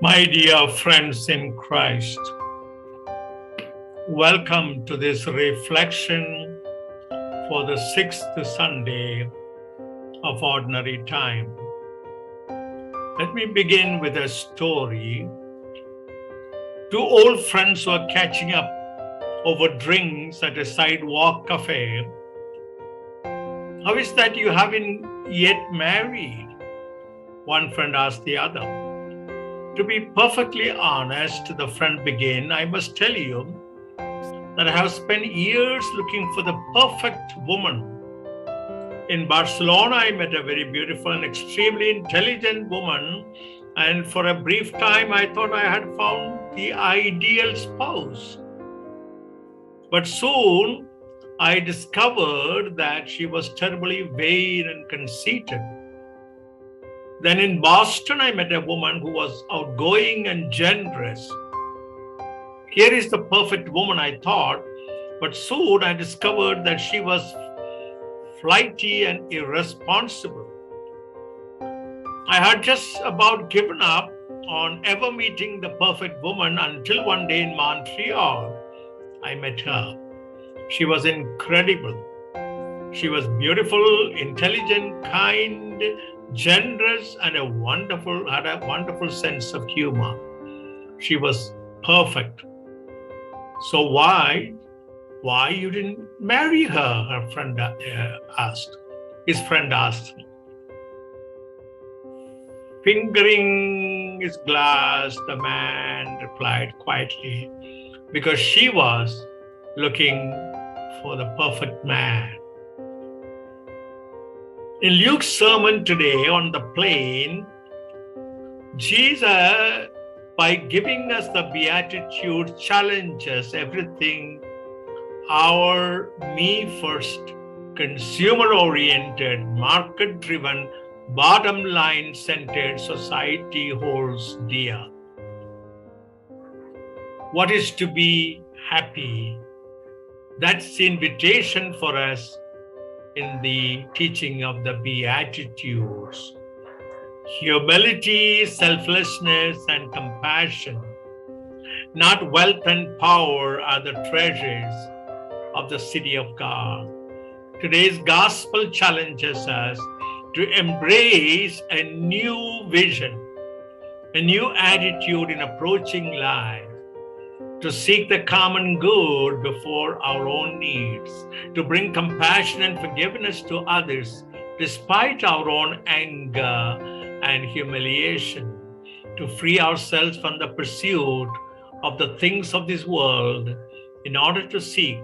My dear friends in Christ, welcome to this reflection for the 6th Sunday of Ordinary Time. Let me begin with a story. Two old friends were catching up over drinks at a sidewalk cafe. How is that you haven't yet married? One friend asked the other. To be perfectly honest, the friend began, I must tell you that I have spent years looking for the perfect woman. In Barcelona, I met a very beautiful and extremely intelligent woman, and for a brief time, I thought I had found the ideal spouse. But soon, I discovered that she was terribly vain and conceited. Then in Boston, I met a woman who was outgoing and generous. Here is the perfect woman, I thought, but soon I discovered that she was flighty and irresponsible. I had just about given up on ever meeting the perfect woman until one day in Montreal, I met her. She was incredible. She was beautiful, intelligent, kind, generous, and had a wonderful sense of humor. She was perfect. So why you didn't marry her? Her friend asked. His friend asked. Fingering his glass, the man replied quietly, because she was looking for the perfect man. In Luke's sermon today on the plain, Jesus, by giving us the Beatitudes, challenges everything our me-first, consumer-oriented, market-driven, bottom-line centered society holds dear. What is to be happy? That's the invitation for us in the teaching of the Beatitudes. Humility, selflessness, and compassion, not wealth and power, are the treasures of the city of God. Today's gospel challenges us to embrace a new vision, a new attitude in approaching life, to seek the common good before our own needs, to bring compassion and forgiveness to others despite our own anger and humiliation, to free ourselves from the pursuit of the things of this world in order to seek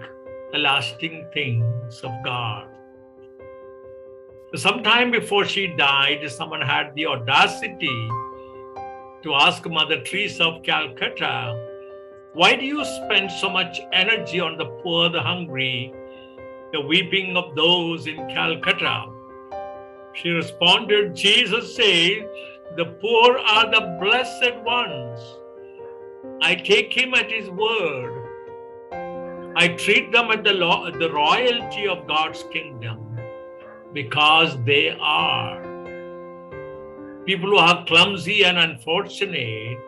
the lasting things of God. Sometime before she died, someone had the audacity to ask Mother Teresa of Calcutta, why do you spend so much energy on the poor, the hungry, the weeping of those in Calcutta? She responded, Jesus said, the poor are the blessed ones. I take him at his word. I treat them at the royalty of God's kingdom because they are. People who are clumsy and unfortunate,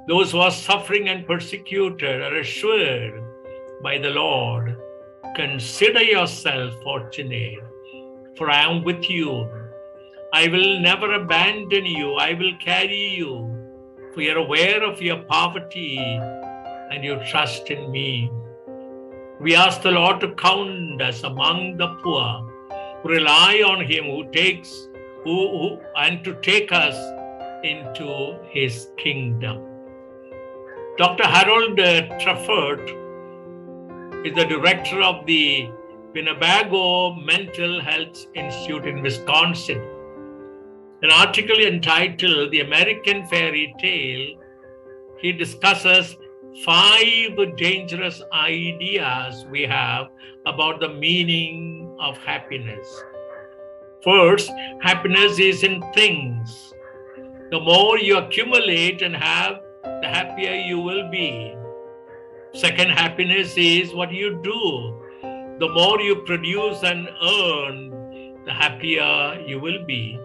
those who are suffering and persecuted, are assured by the Lord, consider yourself fortunate, for I am with you. I will never abandon you. I will carry you, for you are aware of your poverty and you trust in me. We ask the Lord to count us among the poor, who rely on him, and to take us into his kingdom. Dr. Harold Trafford is the director of the Winnebago Mental Health Institute in Wisconsin. An article entitled The American Fairy Tale, he discusses 5 dangerous ideas we have about the meaning of happiness. First, happiness is in things. The more you accumulate and have, the happier you will be. Second, happiness is what you do. The more you produce and earn, the happier you will be.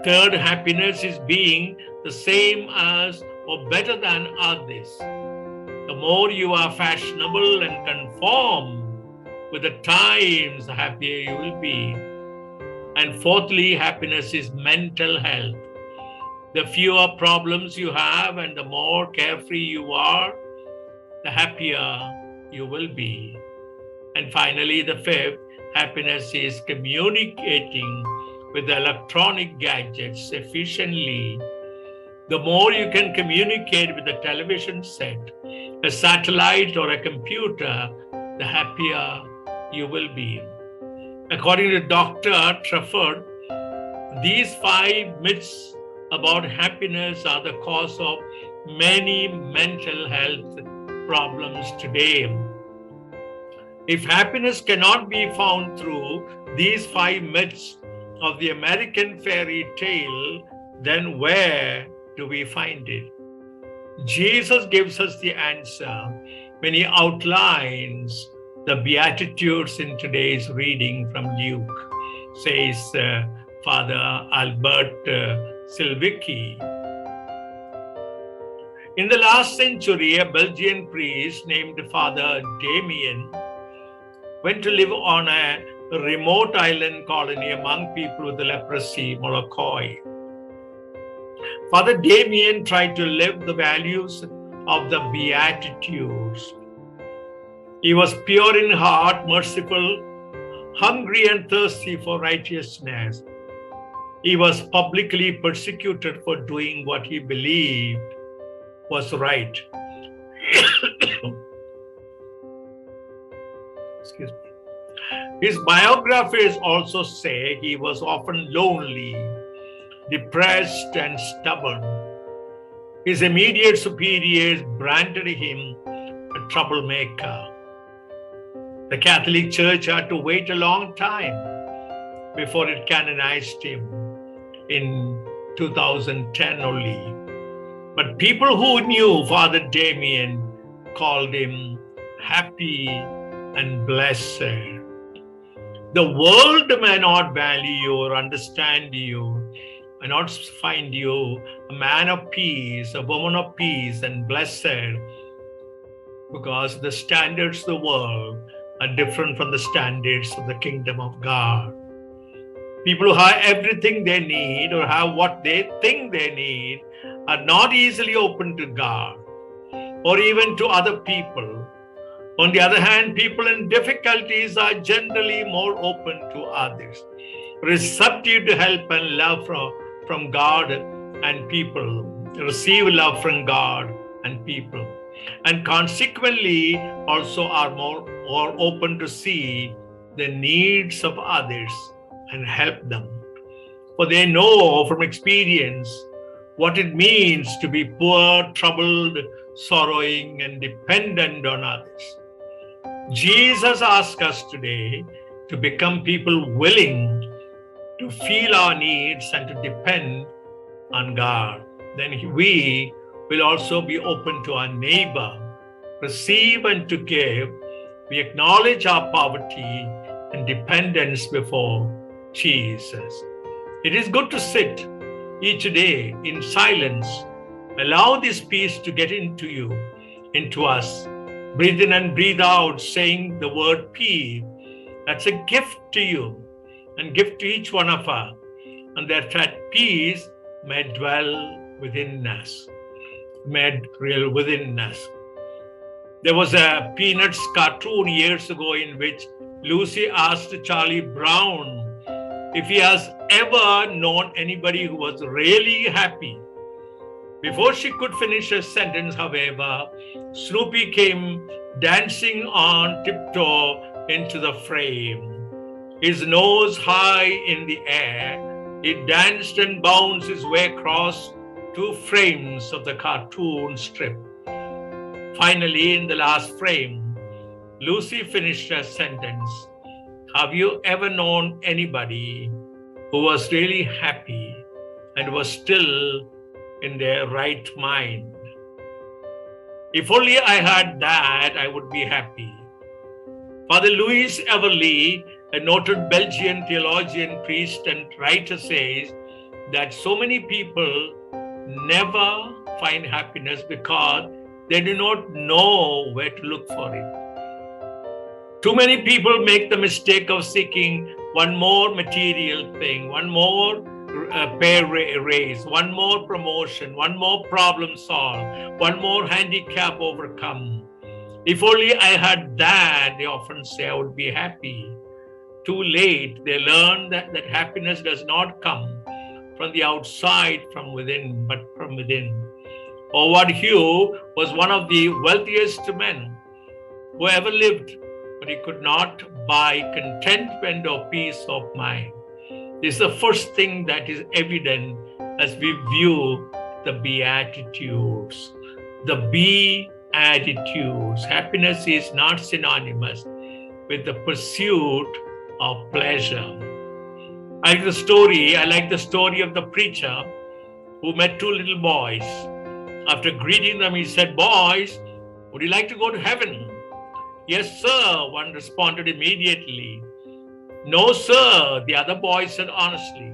Third, happiness is being the same as or better than others. The more you are fashionable and conform with the times, the happier you will be. And fourthly, happiness is mental health. The fewer problems you have and the more carefree you are, the happier you will be. And finally, the fifth, happiness is communicating with electronic gadgets efficiently. The more you can communicate with a television set, a satellite, or a computer, the happier you will be. According to Dr. Trafford, these 5 myths about happiness are the cause of many mental health problems today. If happiness cannot be found through these 5 myths of the American fairy tale, then where do we find it? Jesus gives us the answer when he outlines the Beatitudes in today's reading from Luke, says Father Albert Silvicki. In the last century, a Belgian priest named Father Damien went to live on a remote island colony among people with leprosy, Molokai. Father Damien tried to live the values of the Beatitudes. He was pure in heart, merciful, hungry and thirsty for righteousness. He was publicly persecuted for doing what he believed was right. Excuse me. His biographers also say he was often lonely, depressed, and stubborn. His immediate superiors branded him a troublemaker. The Catholic Church had to wait a long time before it canonized him in 2010 only. But people who knew Father Damien called him happy and blessed. The world may not value you or understand you, may not find you a man of peace, a woman of peace and blessed, because the standards of the world are different from the standards of the kingdom of God. People who have everything they need or have what they think they need are not easily open to God or even to other people. On the other hand, people in difficulties are generally more open to others, receptive to help and love from God and people, receive love from God and people, and consequently also are more open to see the needs of others and help them. For they know from experience what it means to be poor, troubled, sorrowing, and dependent on others. Jesus asks us today to become people willing to feel our needs and to depend on God. Then we will also be open to our neighbor, receive and to give. We acknowledge our poverty and dependence before Jesus. It is good to sit each day in silence. Allow this peace to get into you, into us. Breathe in and breathe out, saying the word peace. That's a gift to you and gift to each one of us. And that peace may dwell within us. May dwell within us. There was a Peanuts cartoon years ago in which Lucy asked Charlie Brown if he has ever known anybody who was really happy. Before she could finish her sentence, however, Snoopy came dancing on tiptoe into the frame. His nose high in the air, he danced and bounced his way across 2 frames of the cartoon strip. Finally, in the last frame, Lucy finished her sentence. Have you ever known anybody who was really happy and was still in their right mind? If only I had that, I would be happy. Father Louis Everly, a noted Belgian theologian, priest, and writer, says, that so many people never find happiness because they do not know where to look for it. Too many people make the mistake of seeking one more material thing, one more pay raise, one more promotion, one more problem solved, one more handicap overcome. If only I had that, they often say, I would be happy. Too late, they learn that happiness does not come from the outside, from within, but from within. Howard Hughes was one of the wealthiest men who ever lived, but he could not buy contentment or peace of mind. This is the first thing that is evident as we view the Beatitudes. The Beatitudes. Happiness is not synonymous with the pursuit of pleasure. I like the story of the preacher who met two little boys. After greeting them, he said, "Boys, would you like to go to heaven?" "Yes, sir," one responded immediately. "No, sir," the other boy said honestly.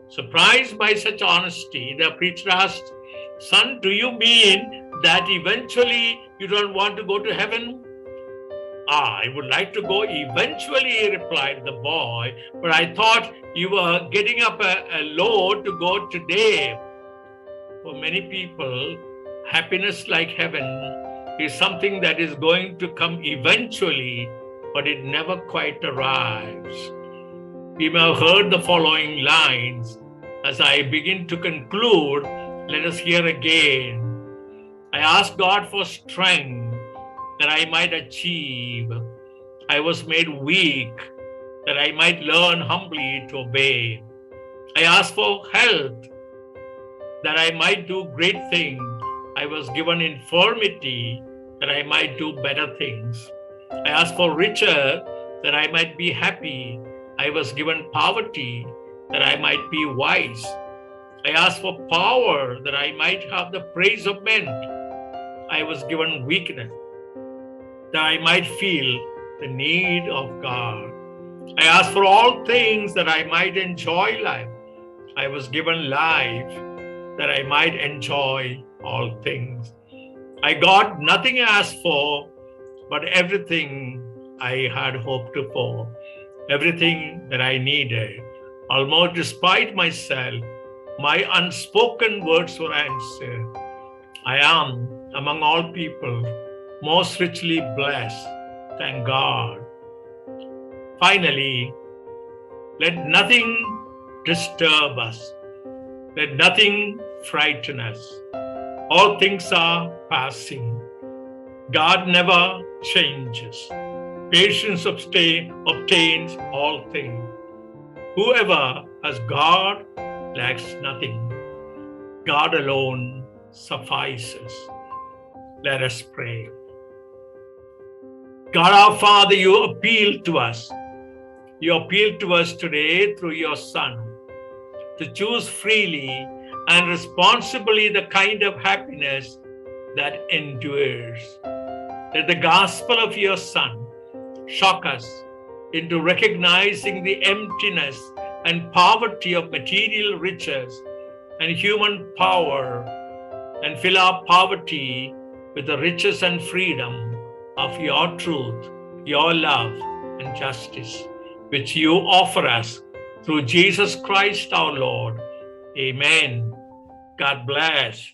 Surprised by such honesty, the preacher asked, "Son, do you mean that eventually you don't want to go to heaven?" "I would like to go eventually," replied the boy, "but I thought you were getting up a load to go today." For many people, happiness like heaven is something that is going to come eventually, but it never quite arrives. You may have heard the following lines. As I begin to conclude, let us hear again. I ask God for strength that I might achieve. I was made weak that I might learn humbly to obey. I ask for health that I might do great things. I was given infirmity that I might do better things. I ask for riches that I might be happy. I was given poverty that I might be wise. I ask for power that I might have the praise of men. I was given weakness that I might feel the need of God. I ask for all things that I might enjoy life. I was given life that I might enjoy all things. I got nothing I asked for, but everything I had hoped for, everything that I needed. Almost despite myself, my unspoken words were answered. I am, among all people, most richly blessed. Thank God. Finally, let nothing disturb us. Let nothing frighten us. All things are passing. God never changes. Patience obtains all things. Whoever has God lacks nothing. God alone suffices. Let us pray. God our Father, you appeal to us. You appeal to us today through your Son to choose freely and responsibly the kind of happiness that endures. Let the gospel of your Son shock us into recognizing the emptiness and poverty of material riches and human power, and fill our poverty with the riches and freedom of your truth, your love and justice, which you offer us through Jesus Christ our Lord. Amen. God bless.